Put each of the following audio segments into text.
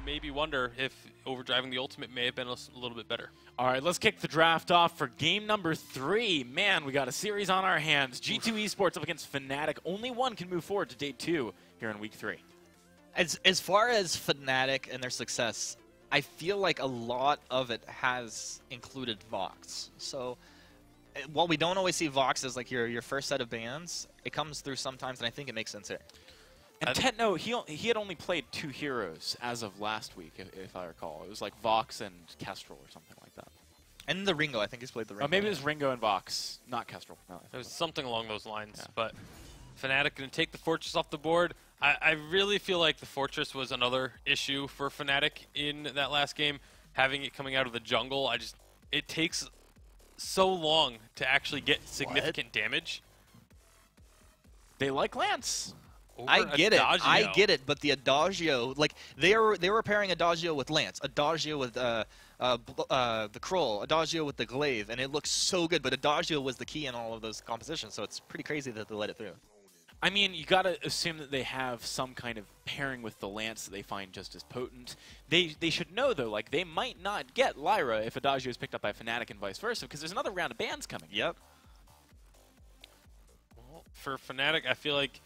maybe wonder if overdriving the ultimate may have been a little bit better. All right, let's kick the draft off for game number 3. Man, we got a series on our hands. G2 Esports up against Fnatic. Only one can move forward to day 2 here in week 3. As far as Fnatic and their success, I feel like a lot of it has included Vox. So while we don't always see Vox as like your first set of bans, it comes through sometimes, and I think it makes sense here. And Tetno, he had only played 2 heroes as of last week, if I recall. It was like Vox and Kestrel or something like that. And the Ringo, I think he's played the Ringo. Oh, maybe it was Ringo and Vox, not Kestrel. No, it was something along those lines. Yeah. But Fnatic going to take the Fortress off the board. I really feel like the Fortress was another issue for Fnatic in that last game. Having it coming out of the jungle, it takes so long to actually get significant damage. They like Lance. I get it, but the Adagio, like they were pairing Adagio with Lance, Adagio with the Kroll, Adagio with the Glaive, and it looks so good. But Adagio was the key in all of those compositions, so it's pretty crazy that they let it through. I mean, you gotta assume that they have some kind of pairing with the Lance that they find just as potent. They should know though, like they might not get Lyra if Adagio is picked up by Fnatic and vice versa, because there's another round of bans coming. Yep. Well, for Fnatic, I feel like.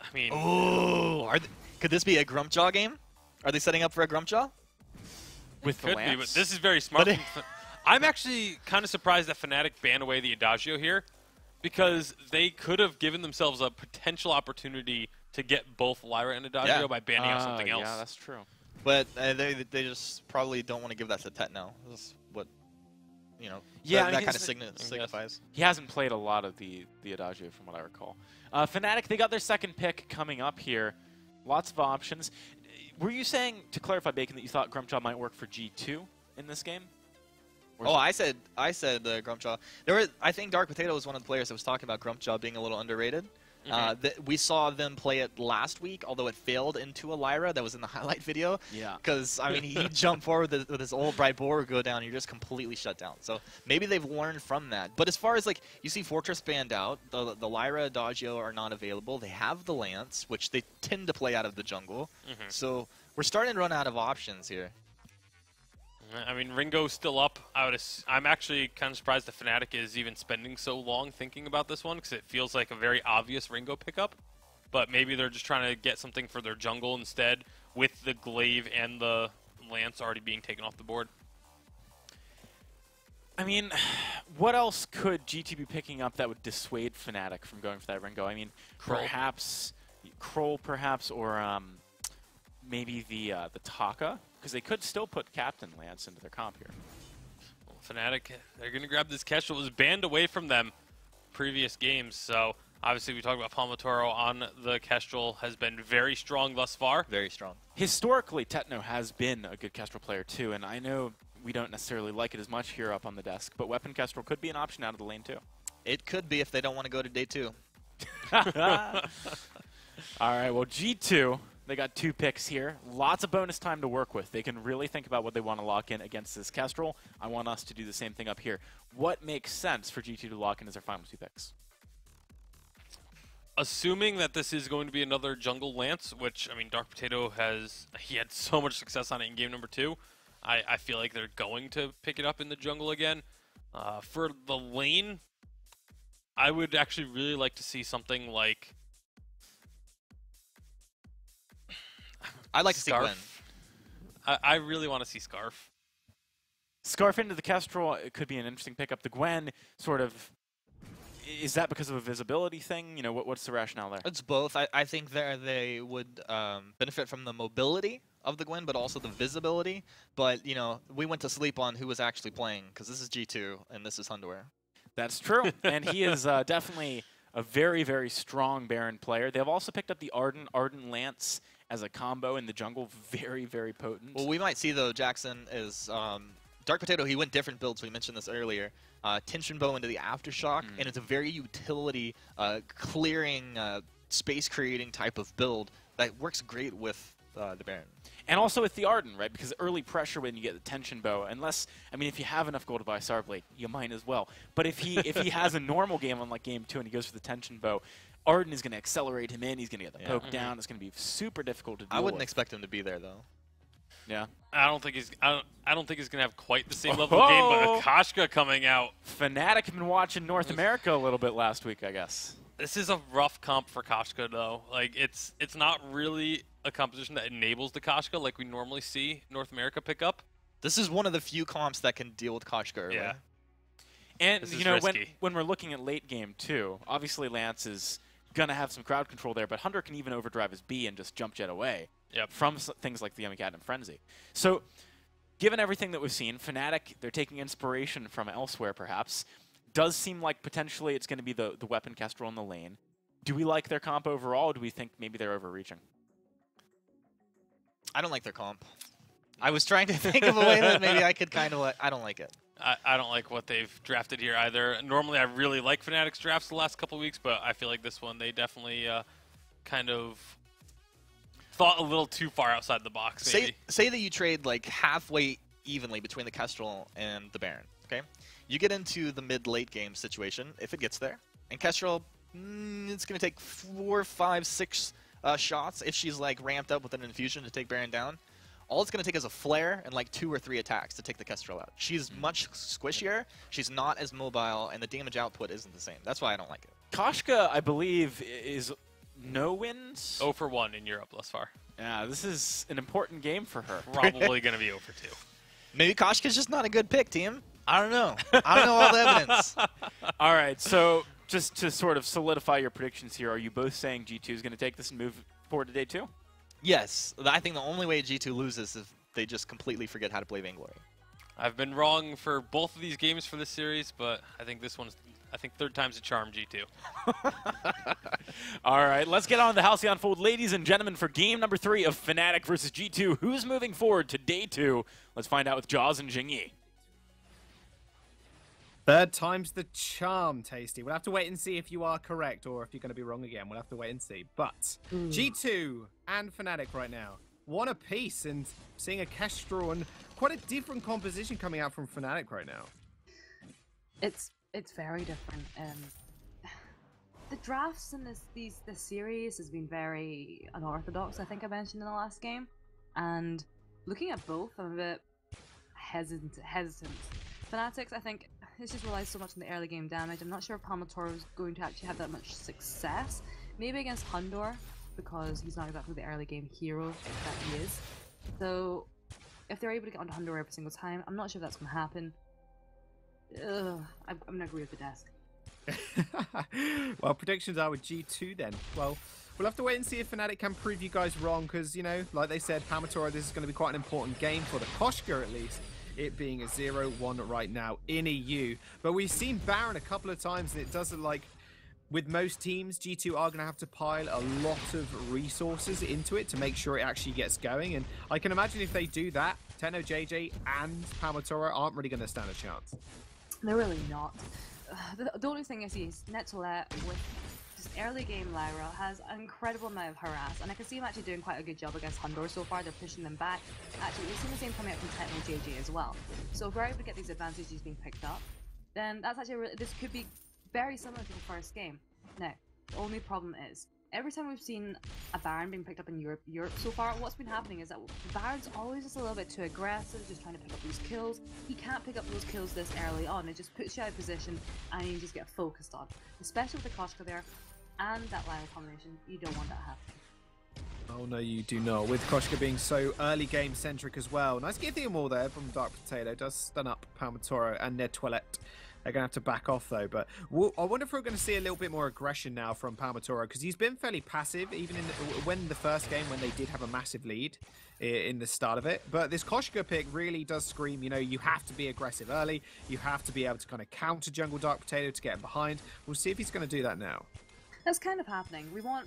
I mean, could this be a Grumpjaw game? Are they setting up for a Grumpjaw? With the Lance? But this is very smart. I'm actually kind of surprised that Fnatic banned away the Adagio here, because they could have given themselves a potential opportunity to get both Lyra and Adagio by banning out something else. Yeah, that's true. But they just probably don't want to give that to Tetno. That's what, you know, that kind of signifies. He hasn't played a lot of the Adagio from what I recall. Fnatic, they got their second pick coming up here. Lots of options. Were you saying, to clarify, Bacon, that you thought Grumpjaw might work for G2 in this game? I said Grumpjaw. I think Dark Potato was one of the players that was talking about Grumpjaw being a little underrated. We saw them play it last week, although it failed into a Lyra. That was in the highlight video. Yeah. Because, I mean, he jumped forward with his old bright board go down, and you're just completely shut down. So maybe they've learned from that. But as far as, like, you see Fortress banned out, the Lyra Adagio are not available. They have the Lance, which they tend to play out of the jungle. So we're starting to run out of options here. I mean, Ringo's still up. I'm actually kind of surprised that Fnatic is even spending so long thinking about this one, because it feels like a very obvious Ringo pickup. But maybe they're just trying to get something for their jungle instead, with the Glaive and the Lance already being taken off the board. I mean, what else could GT be picking up that would dissuade Fnatic from going for that Ringo? I mean, perhaps Kroll, or maybe the Taka. Because they could still put Captain Lance into their comp here. Well, Fnatic, they're going to grab this Kestrel. It was banned away from them previous games. So, obviously, we talked about Palmatoro on the Kestrel. Has been very strong thus far. Very strong. Historically, Tetno has been a good Kestrel player, too. And I know we don't necessarily like it as much here up on the desk. But Weapon Kestrel could be an option out of the lane, too. It could be if they don't want to go to day 2. All right, well, G2... They got 2 picks here. Lots of bonus time to work with. They can really think about what they want to lock in against this Kestrel. I want us to do the same thing up here. What makes sense for G2 to lock in as their final 2 picks? Assuming that this is going to be another jungle Lance, which, I mean, Dark Potato he had so much success on it in game number 2. I feel like they're going to pick it up in the jungle again. For the lane, I would actually really like to see something like... I'd like to see Gwen. I really want to see Scarf. Scarf into the Kestrel, it could be an interesting pickup. The Gwen, sort of, is that because of a visibility thing? You know, what's the rationale there? It's both. I think they would benefit from the mobility of the Gwen, but also the visibility. But, you know, we went to sleep on who was actually playing, because this is G2, and this is Underwear. That's true. And he is definitely a very, very strong Baron player. They have also picked up the Arden Lance as a combo in the jungle. Very, very potent. Well, we might see, though, Jackson is... Dark Potato, he went different builds. We mentioned this earlier. Tension Bow into the Aftershock, and it's a very utility, clearing, space-creating type of build that works great with the Baron. And also with the Arden, right? Because early pressure when you get the Tension Bow, unless, I mean, if you have enough gold to buy Starblade, you might as well. But if he has a normal game on like game 2 and he goes for the Tension Bow, Arden is going to accelerate him in. He's going to get the poke down. It's going to be super difficult to deal with. I wouldn't expect him to be there, though. Yeah. I don't think he's gonna have quite the same level of game, but Koshka coming out. Fnatic have been watching North America a little bit last week, I guess. This is a rough comp for Koshka though. Like it's not really a composition that enables the Koshka like we normally see North America pick up. This is one of the few comps that can deal with Koshka early. Yeah. And This you is know, risky. when we're looking at late game too, obviously Lance is gonna have some crowd control there, but Hunter can even overdrive his B and just jump jet away from things like the Yummy Cat and Frenzy. So, given everything that we've seen, Fnatic, they're taking inspiration from elsewhere perhaps. Does seem like potentially it's going to be the weapon Kestrel in the lane. Do we like their comp overall, or do we think maybe they're overreaching? I don't like their comp. I was trying to think of a way that maybe I could kind of like. I don't like it. I don't like what they've drafted here either. Normally, I really like Fnatic's drafts the last couple of weeks, but I feel like this one they definitely kind of thought a little too far outside the box. Maybe. Say that you trade like halfway evenly between the Kestrel and the Baron. Okay, you get into the mid-late game situation if it gets there, and Kestrel, it's going to take 4, 5, 6 shots if she's like ramped up with an infusion to take Baron down. All it's going to take is a flare and like 2 or 3 attacks to take the Kestrel out. She's much squishier, she's not as mobile, and the damage output isn't the same. That's why I don't like it. Koshka, I believe, is no wins. 0 for 1 in Europe thus far. Yeah, this is an important game for her. Probably going to be 0 for 2. Maybe Koshka's just not a good pick, team. I don't know. I don't know all the evidence. All right, so just to sort of solidify your predictions here, are you both saying G2 is going to take this and move forward to day 2? Yes. I think the only way G2 loses is if they just completely forget how to play Vainglory. I've been wrong for both of these games for this series, but I think this one's, third time's a charm, G2. All right, let's get on to Halcyon Fold. Ladies and gentlemen, for game number 3 of Fnatic versus G2, who's moving forward to day 2? Let's find out with Jaws and Jingyi. Third time's the charm, Tasty. We'll have to wait and see if you are correct or if you're going to be wrong again. We'll have to wait and see. But G2 and Fnatic right now, one apiece, and seeing a Kestrel and quite a different composition coming out from Fnatic right now. It's very different. The drafts in this series has been very unorthodox. I think I mentioned in the last game, and looking at both, I'm a bit hesitant. Fnatic's, I think, it's just relies so much on the early game damage. I'm not sure if Palmatoro is going to actually have that much success. Maybe against Hundor, because he's not exactly the early game hero that he is. So if they're able to get onto Hundor every single time, I'm not sure if that's going to happen. I'm going to agree with the desk. Well, predictions are with G2 then. Well, we'll have to wait and see if Fnatic can prove you guys wrong, because, you know, like they said, Palmatoro, this is going to be quite an important game for the Koshka at least. It being a 0-1 right now in EU. But we've seen Baron a couple of times, and it does look like with most teams, G2 are going to have to pile a lot of resources into it to make sure it actually gets going. And I can imagine if they do that, Tenno, JJ, and Palmatoro aren't really going to stand a chance. They're really not. The only thing I see is Netolette with just early game Lyra has an incredible amount of harass, and I can see him actually doing quite a good job against Hundor so far. They're pushing them back. Actually, we've seen the same coming up from Tenno JJ as well. So if we're able to get these advantages being picked up, then that's actually this could be very similar to the first game. Now, the only problem is every time we've seen a Baron being picked up in Europe so far, what's been happening is that Baron's always just a little bit too aggressive, just trying to pick up these kills. He can't pick up those kills this early on. It just puts you out of position and you just get focused on. Especially with the Koshka there and that Lyra combination, you don't want that happening. Oh no, you do not. With Koshka being so early game centric as well. Nice Githium there from Dark Potato. Does stun up Palmatoro and Netolette. They're going to have to back off, though. But I wonder if we're going to see a little bit more aggression now from Palmatoro, because he's been fairly passive, even in the first game when they did have a massive lead in the start of it. But this Koshka pick really does scream, you know, you have to be aggressive early. You have to be able to kind of counter jungle Dark Potato to get him behind. We'll see if he's going to do that now. That's kind of happening. We want...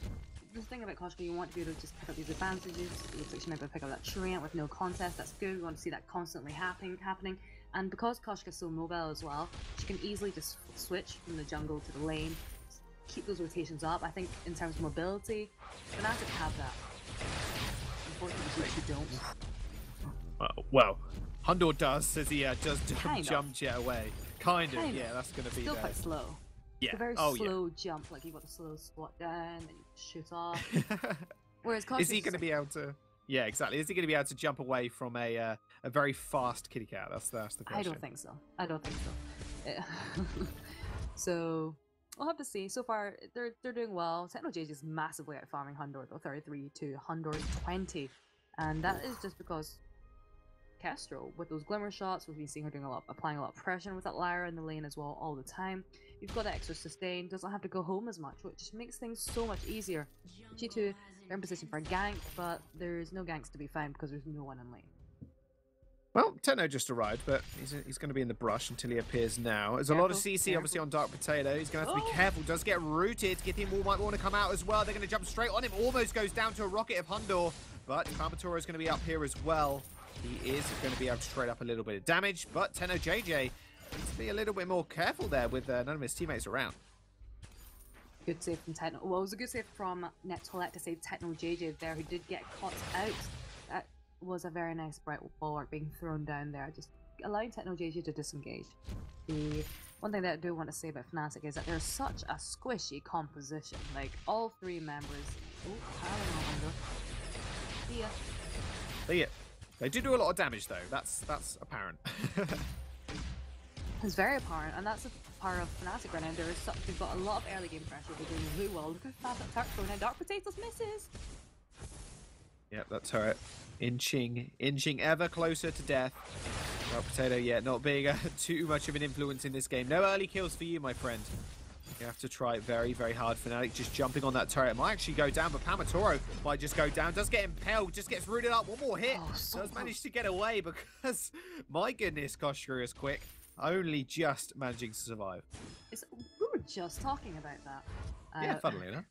The thing about Koshka, you want to be able to just pick up these advantages. It looks like she might be able to pick up that Treant with no contest. That's good. We want to see that constantly happening. And because Koshka's so mobile as well, she can easily just switch from the jungle to the lane, keep those rotations up. I think in terms of mobility, Fnatic have that. Unfortunately, G2 don't. Well, Hundor does, as he does Kind jump jet away. Kind of, yeah, that's going to be still there. quite slow. Yeah. It's a very slow jump, like you've got the slow squat down and you shoot off. Whereas Koshka is he going to be able to... Yeah, exactly. Is he going to be able to jump away from a very fast kitty cat? That's the question. I don't think so. I don't think so. So we'll have to see. So far, they're doing well. TechnoJJ is massively out farming Hundor though, 33 to Hundor's 20, and that is just because Kestrel, with those glimmer shots, we've been seeing her doing applying a lot of pressure with that Lyra in the lane as well all the time. You've got the extra sustain, doesn't have to go home as much, which makes things so much easier. G2, they're in position for a gank, but there's no ganks to be found because there's no one in lane. Well, Tenno just arrived, but he's going to be in the brush until he appears now. There's a lot of CC obviously on Dark Potato. He's going to have to be careful. Does get rooted. Githyan Wall might want to come out as well. They're going to jump straight on him. Almost goes down to a rocket of Hundor, but Palmatoro is going to be up here as well. He is going to be able to trade up a little bit of damage, but TechnoJJ needs to be a little bit more careful there with none of his teammates around. Good save from Techno. Well, it was a good save from NetToilette to save TechnoJJ there, who did get caught out. That was a very nice bright bulwark being thrown down there, just allowing TechnoJJ to disengage. The one thing that I do want to say about Fnatic is that they're such a squishy composition. Like, all three members... Oh, I don't know. See ya. See ya. They do a lot of damage though. That's apparent. It's very apparent, and that's the power of Fnatic right now. They've got a lot of early game pressure. They're doing really well. Look how fast that turret going in. Dark Potatoes misses. Yep, that turret inching ever closer to death. Dark Potato, yeah, not being too much of an influence in this game. No early kills for you, my friend. You have to try very, very hard. Fnatic just jumping on that turret might actually go down, but Palmatoro might just go down. Does get impaled, just gets rooted up. One more hit. Does manage to get away because, my goodness, Koshru is quick. Only just managing to survive. We were just talking about that. Yeah, funnily enough.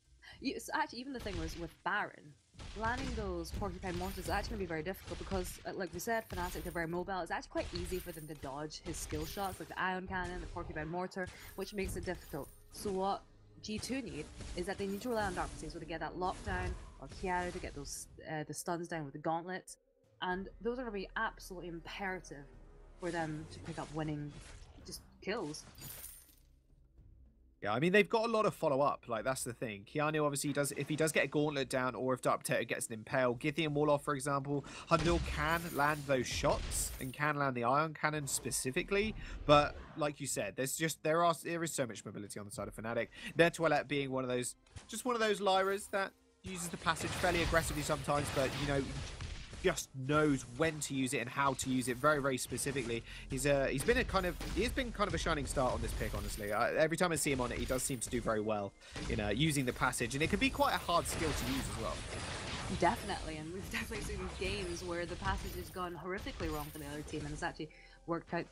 Actually, even the thing was with Baron. Landing those porcupine mortars is actually going to be very difficult because, like we said, Fnatic, they're very mobile. It's actually quite easy for them to dodge his skill shots, like the ion cannon, the porcupine mortar, which makes it difficult. So what G2 need is that they need to rely on Dark Potato to get that lockdown, or Kiara to get those the stuns down with the gauntlet, and those are going to be absolutely imperative for them to pick up winning just kills. Yeah, I mean, they've got a lot of follow-up. Like, that's the thing. Keanu, obviously, if he does get a gauntlet down, or if Dark Potato gets an impale, Githyan Wall, for example, Hundor can land those shots and can land the ion cannon specifically. But like you said, there is so much mobility on the side of Fnatic. NetToilette being one of those Lyras that uses the passage fairly aggressively sometimes, but you know, just knows when to use it and how to use it very, very specifically. He's been kind of a shining star on this pick, honestly. Every time I see him on it, he does seem to do very well in using the passage, and it can be quite a hard skill to use as well. Definitely, and we've definitely seen games where the passage has gone horrifically wrong for the other team, and it's actually worked out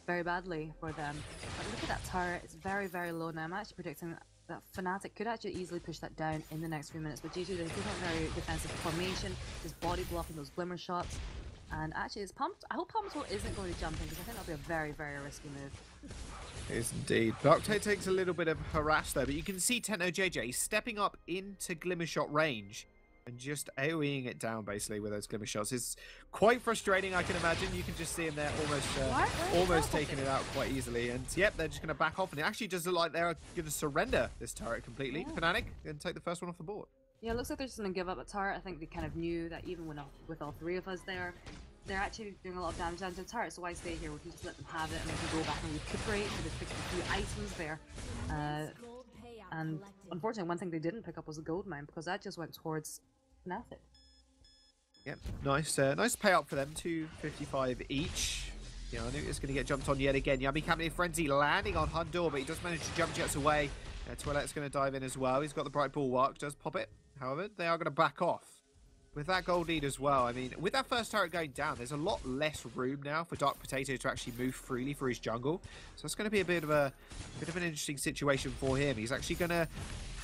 very badly for them. But look at that turret; it's very, very low now. I'm actually predicting that Fnatic could actually easily push that down in the next few minutes, but G2, they're not very defensive formation, just body blocking those glimmer shots. And actually, I hope Palmatoro isn't going to jump in, because I think that'll be a very, very risky move. It is indeed. Dark Potato takes a little bit of harass though, but you can see TechnoJJ stepping up into glimmer shot range and just AoEing it down basically with those glimmer shots. It's quite frustrating, I can imagine. You can just see him there almost taking it out quite easily. And yep, they're just going to back off, and it actually does look like they're going to surrender this turret completely. Yeah. Fnatic and take the first one off the board. Yeah, it looks like they're just going to give up a turret. I think they kind of knew that even with all three of us there, they're actually doing a lot of damage down to the turret, so why stay here? We can just let them have it, and they can go back and recuperate. So they picked a few items there. And unfortunately, one thing they didn't pick up was the gold mine, because that just went towards Fnatic. Yep, nice payout for them, 255 each. Yeah, I knew it was going to get jumped on yet again. Yummy Cabinet Frenzy landing on Hundor, but he does manage to jump jets away. Toilette's going to dive in as well. He's got the bright bulwark, does pop it. However, they are going to back off. With that gold lead as well, I mean, with that first turret going down, there's a lot less room now for Dark Potato to actually move freely for his jungle. So it's going to be a bit of an interesting situation for him. He's actually going to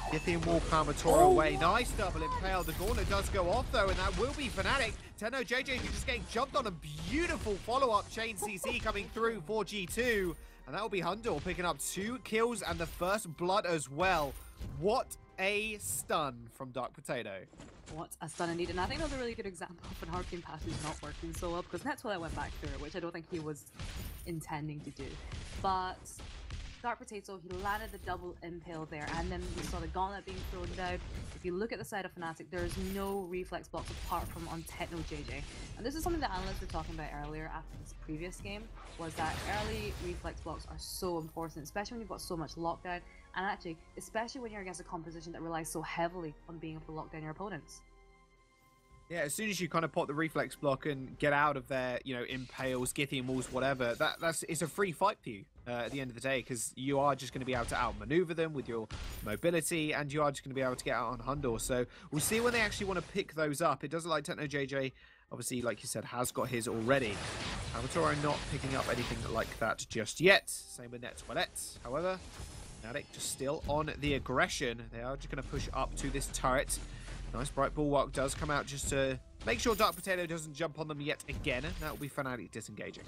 Githyan Wall Palmatoro away. Nice double impale. The gauntlet does go off though, and that will be Fnatic. TechnoJJ just getting jumped on. A beautiful follow-up chain CC coming through for G2. And that will be Hundor picking up 2 kills and the first blood as well. What a stun from Dark Potato. What a stun indeed. And I think that was a really good example of an Arcane Passage not working so well, because that's why I went back through it, which I don't think he was intending to do. But Dark Potato, he landed the double impale there, and then we saw the gauntlet being thrown down. If you look at the side of Fnatic, there is no reflex blocks apart from on Techno JJ. And this is something that analysts were talking about earlier after this previous game, was that early reflex blocks are so important, especially when you've got so much lockdown, and actually, especially when you're against a composition that relies so heavily on being able to lock down your opponents. Yeah, as soon as you kind of pop the reflex block and get out of their, you know, impales, Githian walls, whatever, it's a free fight for you at the end of the day, because you are just going to be able to outmaneuver them with your mobility, and you are just going to be able to get out on Hundor. So we'll see when they actually want to pick those up. It doesn't like Techno JJ, obviously, like you said, has got his already. Palmatoro not picking up anything like that just yet. Same with Net Toilette. However, Fnatic just still on the aggression. They are just going to push up to this turret. Nice bright bulwark does come out just to make sure Dark Potato doesn't jump on them yet again. That will be Fnatic disengaging.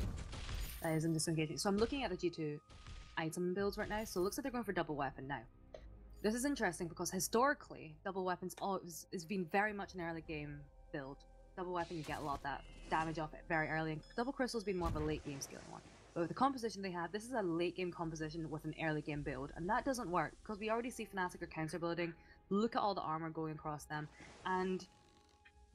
That isn't disengaging. So I'm looking at the G2 item builds right now. So it looks like they're going for double weapon now. This is interesting because historically, double weapons has been very much an early game build. Double weapon, you get a lot of that damage off it very early. And double crystal's been more of a late game scaling one. But with the composition they have, this is a late game composition with an early game build. And that doesn't work because we already see Fnatic are counter building. Look at all the armor going across them, and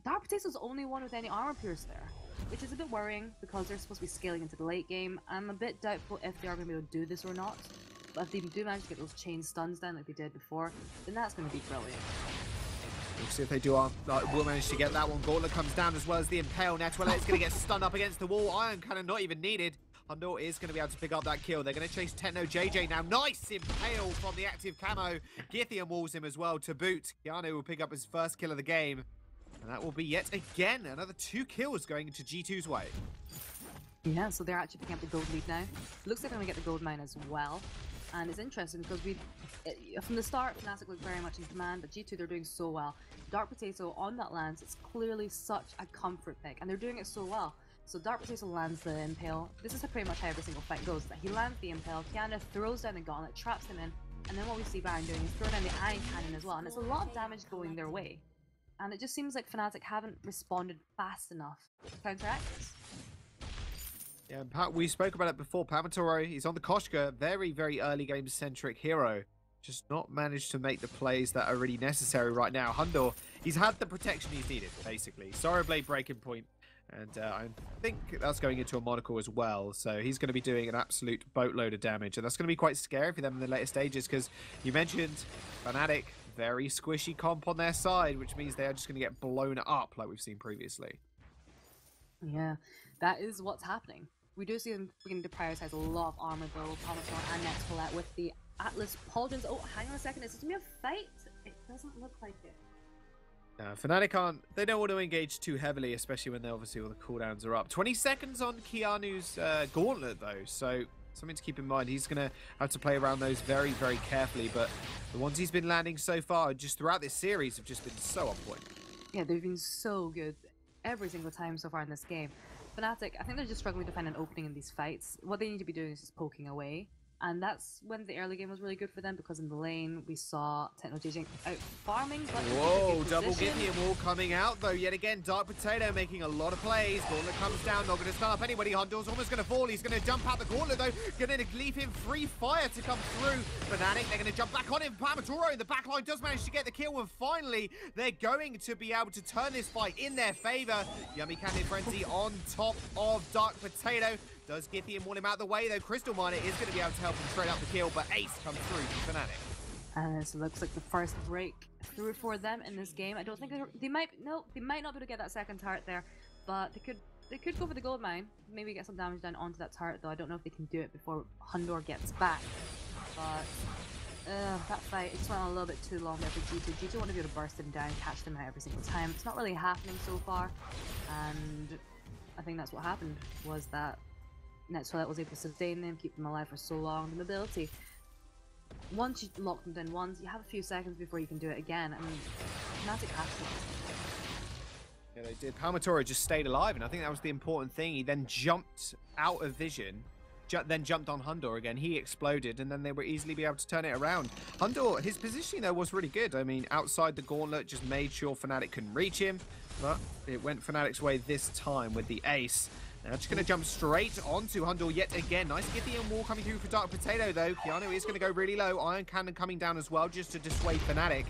Dark Potato's the only one with any armor pierce there, which is a bit worrying because they're supposed to be scaling into the late game. I'm a bit doubtful if they are going to be able to do this or not, but if they do manage to get those chain stuns down like they did before, then that's going to be brilliant. We'll see if they do will manage to get that one. Gauntlet comes down as well as the Impale. Netwell is going to get stunned up against the wall. Iron Cannon not even needed. Hundor is going to be able to pick up that kill. They're going to chase Techno JJ now. Nice Impale from the active camo. Githian walls him as well to boot. Keanu will pick up his first kill of the game. And that will be yet again another 2 kills going into G2's way. Yeah, so they're actually picking up the gold lead now. Looks like they're going to get the gold mine as well. And it's interesting because from the start, Fnatic looked very much in command, but G2, they're doing so well. Dark Potato on that lance, it's clearly such a comfort pick, and they're doing it so well. So Dark Potato lands the Impale. This is pretty much how every single fight goes. That he lands the Impale, Kiana throws down the Gauntlet, traps him in, and then what we see Baron doing is throw down the Iron Cannon as well, and it's a lot of damage going their way. And it just seems like Fnatic haven't responded fast enough to counteract this. Yeah, we spoke about it before. Palmatoro, he's on the Koshka, very, very early game centric hero. Just not managed to make the plays that are really necessary right now. Hundor, he's had the protection he's needed, basically. Sorrow Blade breaking point. And I think that's going into a monocle as well. So he's going to be doing an absolute boatload of damage. And that's going to be quite scary for them in the later stages because you mentioned Fnatic, very squishy comp on their side, which means they are just going to get blown up like we've seen previously. Yeah, that is what's happening. We do see them beginning to prioritize a lot of armor though, Palmatoro and Netcolette with the Atlas Pauldrons. Oh, hang on a second, is this going to be a fight? It doesn't look like it. Fnatic they don't want to engage too heavily, especially when obviously all the cooldowns are up. 20 seconds on Keanu's gauntlet though, so something to keep in mind. He's going to have to play around those very, very carefully, but the ones he's been landing so far, just throughout this series, have just been so on point. Yeah, they've been so good every single time so far in this game. Fnatic, I think they're just struggling to find an opening in these fights. What they need to be doing is just poking away. And that's when the early game was really good for them, because in the lane we saw Techno JJ out farming. But whoa, double Githian wall coming out though. Yet again, Dark Potato making a lot of plays. Gauntlet comes down, not going to stun up anybody. Hundor's almost going to fall. He's going to jump out the Gauntlet though. Going to leave him free fire to come through. Fnatic, they're going to jump back on him. Palmatoro in the backline does manage to get the kill, and finally they're going to be able to turn this fight in their favor. Yummy Candy Frenzy on top of Dark Potato. Does Githian wall him out of the way though? Crystal Miner is going to be able to help him straight up the kill, but Ace comes through for Fnatic. And this looks like the first breakthrough for them in this game. I don't think they might not be able to get that second turret there, but they could go for the gold mine. Maybe get some damage done onto that turret though. I don't know if they can do it before Hundor gets back. But that fight, it just went on a little bit too long there for G2. G2 want to be able to burst them down, catch them out every single time. It's not really happening so far, and I think that's what happened, was that Netsolette was able to sustain them, keep them alive for so long. The mobility, once you lock them down once, you have a few seconds before you can do it again, and Fnatic has to. Yeah, they did. Palmatoro just stayed alive, and I think that was the important thing. He then jumped out of vision, then jumped on Hundor again. He exploded, and then they would easily be able to turn it around. Hundor, his positioning though was really good. I mean, outside the gauntlet, just made sure Fnatic couldn't reach him, but it went Fnatic's way this time with the ace. Now just going to jump straight onto Hundor yet again. Nice Githian wall coming through for Dark Potato, though. Keanu is going to go really low. Iron Cannon coming down as well, just to dissuade Fnatic.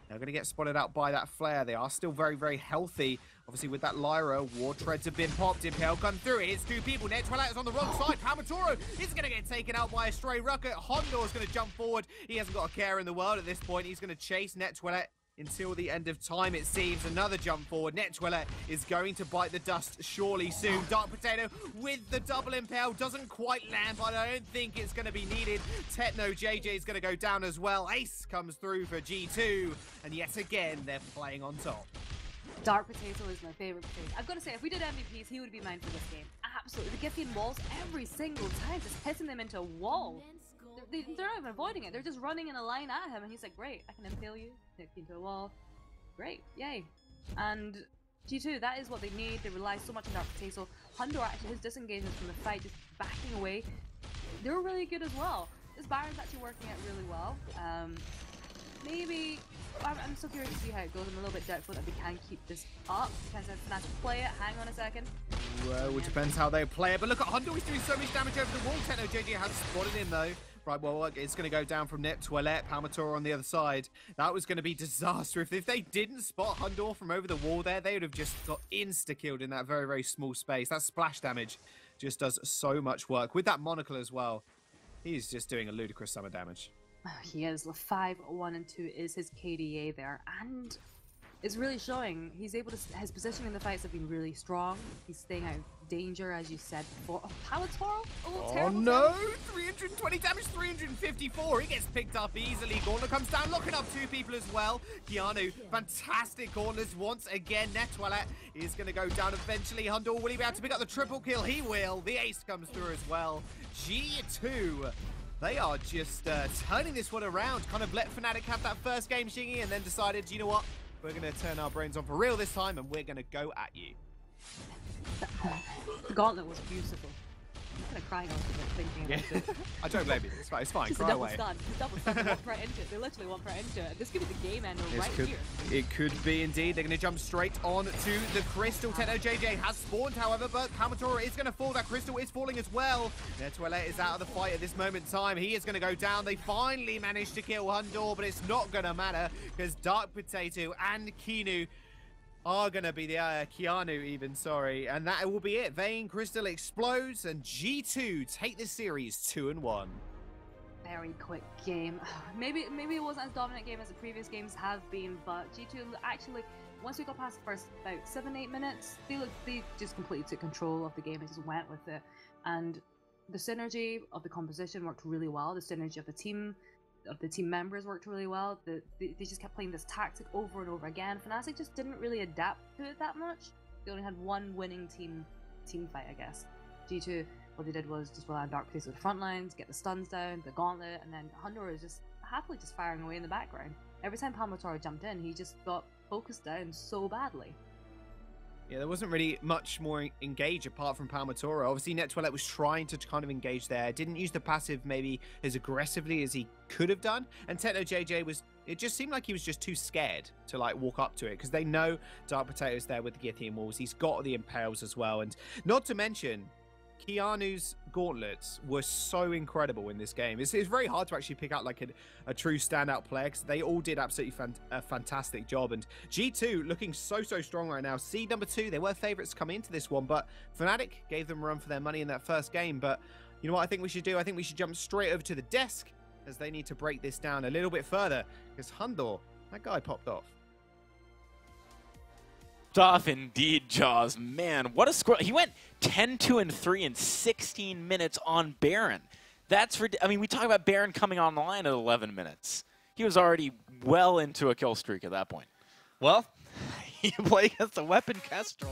They're going to get spotted out by that flare. They are still very, very healthy. Obviously, with that Lyra, War Treads have been popped. Impale gun through. It hits two people. Netwellite is on the wrong side. Palmatoro is going to get taken out by a stray rocket. Hondor is going to jump forward. He hasn't got a care in the world at this point. He's going to chase Netwellite until the end of time, it seems. Another jump forward. Netwellite is going to bite the dust surely soon. Dark Potato with the double impale doesn't quite land, but I don't think it's going to be needed. Techno JJ is going to go down as well. Ace comes through for G2, and yet again they're playing on top. Dark Potato is my favorite potato. I've got to say, if we did MVPs, he would be mine for this game. Absolutely. The Githian walls every single time, just hitting them into a wall. They're not even avoiding it. They're just running in a line at him, and he's like, great, I can impale you, hit you into a wall. Great, yay. And G2, that is what they need. They rely so much on Dark Potato. Hundor, actually, his disengagements from the fight, just backing away, they were really good as well. This Baron's actually working out really well. Maybe, I'm so curious to see how it goes. I'm a little bit doubtful that they can keep this up. Depends how Fnatic play it. Hang on a second. Well, it depends how they play it. But look at Hundor, he's doing so much damage over the wall. Techno JJ has spotted him, though. Right, well, it's going to go down from Netwellite. Palmatoro on the other side. That was going to be disaster. If they didn't spot Hundor from over the wall there, they would have just got insta-killed in that very, very small space. That splash damage just does so much work. With that monocle as well, he's just doing a ludicrous sum of damage. He is. 5, 1, and 2 is his KDA there, and it's really showing. He's able to. His positioning in the fights have been really strong. He's staying out of danger, as you said before. Oh, Palmatoro! Oh, terrible. No! 320 damage, 354. He gets picked up easily. Gauntlet comes down, locking up two people as well. Keanu, fantastic gauntlets once again. Netwellite is going to go down eventually. Hundor, will he be able to pick up the triple kill? He will. The ace comes through as well. G2. They are just turning this one around. Kind of let Fnatic have that first game, Shingy, and then decided, you know what? We're going to turn our brains on for real this time, and we're going to go at you. The gauntlet was beautiful. I'm kind of crying after thinking about it. I don't blame you. It's fine. Just Cry a double away. stun. The double stun. They walk right into it. They literally walk right into it. This could be the game ender right here. It could be indeed. They're going to jump straight on to the crystal. Techno JJ has spawned, however, but Palmatoro is going to fall. That crystal is falling as well. Netwellite is out of the fight at this moment in time. He is going to go down. They finally managed to kill Hundor, but it's not going to matter because Dark Potato and Keanu are going to be the Keanu even, sorry. And that will be it. Vayne Crystal explodes and G2 take this series 2-1. Very quick game. Maybe it wasn't as dominant game as the previous games have been, but G2 actually, once we got past the first about 7-8 minutes, they just completely took control of the game and just went with it. And the synergy of the composition worked really well. The synergy of the team members worked really well. They just kept playing this tactic over and over again. Fnatic just didn't really adapt to it that much. They only had one winning team fight, I guess. G2, what they did was just rely on Dark Potato with the front lines, get the stuns down, the gauntlet, and then Hundor is just happily just firing away in the background. Every time Palmatoro jumped in, he just got focused down so badly. Yeah, there wasn't really much more engage apart from Palmatoro. Obviously, Netwellite was trying to kind of engage there. Didn't use the passive maybe as aggressively as he could have done. And Techno JJ was, it just seemed like he was just too scared to like walk up to it because they know Dark Potato's there with the Githian walls. He's got the impales as well. And not to mention, Keanu's gauntlets were so incredible in this game. It's very hard to actually pick out like a true standout player because they all did absolutely a fantastic job. And G2 looking so strong right now. Seed number 2, they were favourites coming into this one, but Fnatic gave them a run for their money in that first game. But you know what I think we should do? I think we should jump straight over to the desk as they need to break this down a little bit further because Hundor, that guy popped off. Tough indeed, Jaws. Man, what a score. He went 10-2-3 in 16 minutes on Baron. That's I mean, we talk about Baron coming online at 11 minutes. He was already well into a kill streak at that point. Well, you play against a weapon Kestrel.